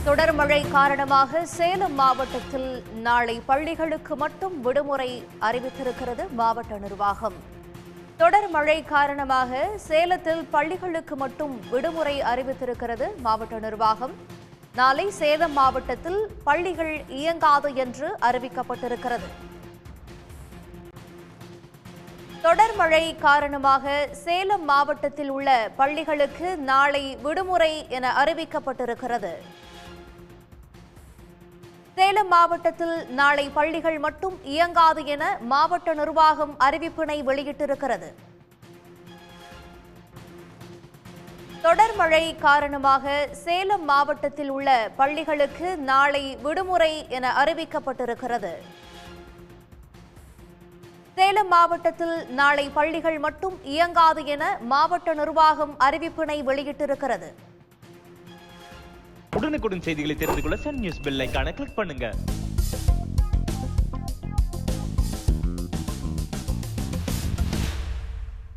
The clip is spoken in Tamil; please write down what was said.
தொடர் மழை காரணமாக சேலம் மாவட்டத்தில் நாளை பள்ளிகளுக்கு மட்டும் விடுமுறை அறிவித்திருக்கிறது மாவட்ட நிர்வாகம். தொடர் மழை காரணமாக சேலத்தில் பள்ளிகளுக்கு மட்டும் விடுமுறை அறிவித்திருக்கிறது மாவட்ட நிர்வாகம். நாளை சேலம் மாவட்டத்தில் பள்ளிகள் இயங்காது என்று அறிவிக்கப்பட்டிருக்கிறது. தொடர் மழை காரணமாக சேலம் மாவட்டத்தில் உள்ள பள்ளிகளுக்கு நாளை விடுமுறை என அறிவிக்கப்பட்டிருக்கிறது. சேலம் மாவட்டத்தில் நாளை பள்ளிகள் மட்டும் இயங்காது என மாவட்ட நிர்வாகம் அறிவிப்பினை வெளியிட்டிருக்கிறது. தொடர் மழை காரணமாக சேலம் மாவட்டத்தில் உள்ள பள்ளிகளுக்கு நாளை விடுமுறை என அறிவிக்கப்பட்டிருக்கிறது. சேலம் மாவட்டத்தில் நாளை பள்ளிகள் மட்டும் இயங்காது என மாவட்ட நிர்வாகம் அறிவிப்பினை வெளியிட்டிருக்கிறது. உடனுக்குடன் செய்திகளை தெரிந்து கொள்ள சன் நியூஸ் பெல் ஐகானை கிளிக் பண்ணுங்க.